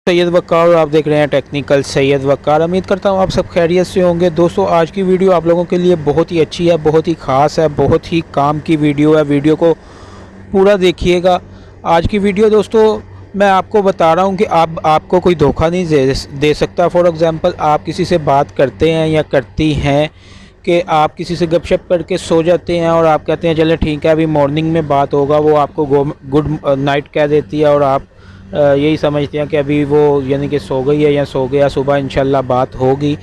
सैयद वक़ार और आप देख रहे हैं टेक्निकल सैयद वक़ार। उम्मीद करता हूँ आप सब खैरियत से होंगे। दोस्तों आज की वीडियो आप लोगों के लिए बहुत ही अच्छी है, बहुत ही ख़ास है, बहुत ही काम की वीडियो है। वीडियो को पूरा देखिएगा। आज की वीडियो दोस्तों मैं आपको बता रहा हूँ कि आपको कोई धोखा नहीं दे सकता। फॉर एग्ज़ाम्पल आप किसी से बात करते हैं या करती हैं कि आप किसी से गपशप करके सो जाते हैं और आप कहते हैं चले ठीक है अभी मॉर्निंग में बात होगा, वो आपको गुड नाइट कह देती है और आप यही समझते हैं कि अभी वो यानी कि सो गई है या सो गया, सुबह इंशाल्लाह बात होगी।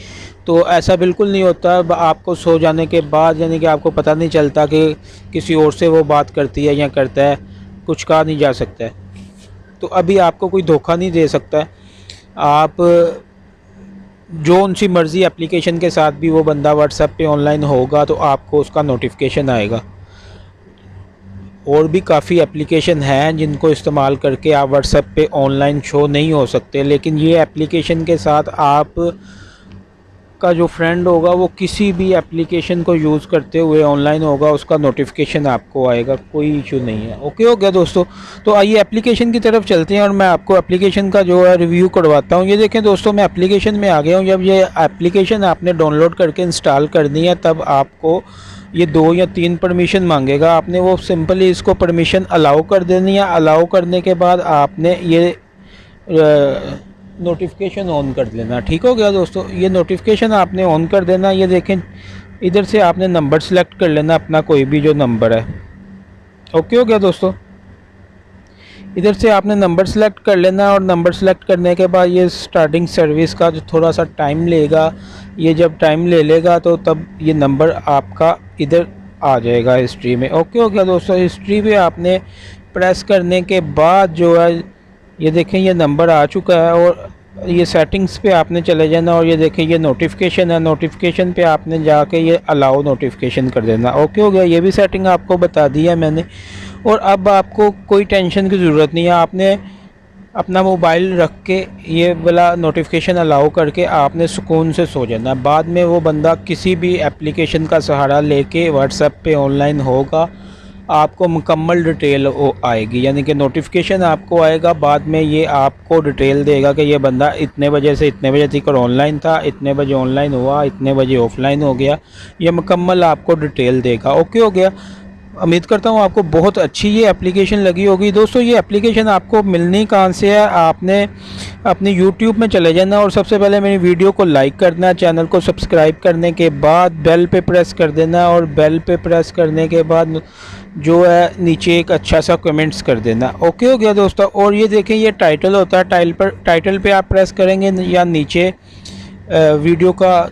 तो ऐसा बिल्कुल नहीं होता। आपको सो जाने के बाद यानी कि आपको पता नहीं चलता कि किसी और से वो बात करती है या करता है, कुछ कहा नहीं जा सकता है। तो अभी आपको कोई धोखा नहीं दे सकता है। आप जो उनकी मर्ज़ी एप्लीकेशन के साथ भी वो बंदा व्हाट्सएप पे ऑनलाइन होगा तो आपको उसका नोटिफिकेशन आएगा। और भी काफ़ी एप्लीकेशन हैं जिनको इस्तेमाल करके आप व्हाट्सएप पे ऑनलाइन शो नहीं हो सकते, लेकिन ये एप्लीकेशन के साथ आप का जो फ्रेंड होगा वो किसी भी एप्लीकेशन को यूज़ करते हुए ऑनलाइन होगा, उसका नोटिफिकेशन आपको आएगा, कोई इशू नहीं है। ओके हो गया दोस्तों। तो आइए एप्लीकेशन की तरफ चलते हैं और मैं आपको एप्लीकेशन का जो है रिव्यू करवाता हूँ। ये देखें दोस्तों, मैं एप्लीकेशन में आ गया हूँ। जब ये एप्लीकेशन आपने डाउनलोड करके इंस्टॉल करनी है तब आपको ये 2 या 3 परमिशन मांगेगा। आपने वो सिंपली इसको परमिशन अलाउ कर देनी है। अलाउ करने के बाद आपने ये नोटिफिकेशन ऑन कर लेना। ठीक हो गया दोस्तों, ये नोटिफिकेशन आपने ऑन कर देना। ये देखें इधर से आपने नंबर सेलेक्ट कर लेना, अपना कोई भी जो नंबर है। ओके हो गया दोस्तों, इधर से आपने नंबर सेलेक्ट कर लेना और नंबर सेलेक्ट करने के बाद ये स्टार्टिंग सर्विस का जो थोड़ा सा टाइम लेगा, ये जब टाइम ले लेगा तो तब ये नंबर आपका इधर आ जाएगा हिस्ट्री में। ओके हो गया दोस्तों, हिस्ट्री पे आपने प्रेस करने के बाद जो है ये देखें ये नंबर आ चुका है और ये सेटिंग्स पे आपने चले जाना और ये देखें ये नोटिफिकेशन है। नोटिफिकेशन पे आपने जाके ये अलाउ नोटिफिकेशन कर देना। ओके हो गया, ये भी सेटिंग आपको बता दी है मैंने। और अब आपको कोई टेंशन की ज़रूरत नहीं है। आपने अपना मोबाइल रख के ये वाला नोटिफिकेशन अलाउ करके आपने सुकून से सो जाना। बाद में वो बंदा किसी भी एप्लीकेशन का सहारा लेके व्हाट्सएप पे ऑनलाइन होगा, आपको मुकम्मल डिटेल आएगी, यानी कि नोटिफिकेशन आपको आएगा। बाद में ये आपको डिटेल देगा कि ये बंदा इतने बजे से इतने बजे तक ऑनलाइन था, इतने बजे ऑनलाइन हुआ, इतने बजे ऑफलाइन हो गया। ये मुकम्मल आपको डिटेल देगा। ओके हो गया। उम्मीद करता हूँ आपको बहुत अच्छी ये एप्लीकेशन लगी होगी। दोस्तों ये एप्लीकेशन आपको मिलनी कहाँ से है, आपने अपनी YouTube में चले जाना और सबसे पहले मेरी वीडियो को लाइक करना, चैनल को सब्सक्राइब करने के बाद बेल पे प्रेस कर देना और बेल पे प्रेस करने के बाद जो है नीचे एक अच्छा सा कमेंट्स कर देना। ओके हो गया दोस्तों। और ये देखें ये टाइटल होता है, टाइटल पे आप प्रेस करेंगे या नीचे वीडियो का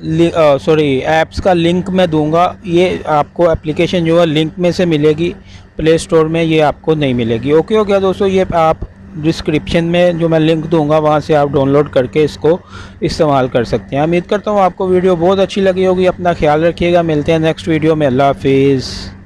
ऐप्स का लिंक मैं दूंगा। ये आपको एप्लीकेशन जो है लिंक में से मिलेगी, प्ले स्टोर में ये आपको नहीं मिलेगी। ओके हो गया दोस्तों, ये आप डिस्क्रिप्शन में जो मैं लिंक दूंगा वहाँ से आप डाउनलोड करके इसको इस्तेमाल कर सकते हैं। उम्मीद करता हूँ आपको वीडियो बहुत अच्छी लगी होगी। अपना ख्याल रखिएगा, मिलते हैं नेक्स्ट वीडियो में। अल्लाह हाफिज़।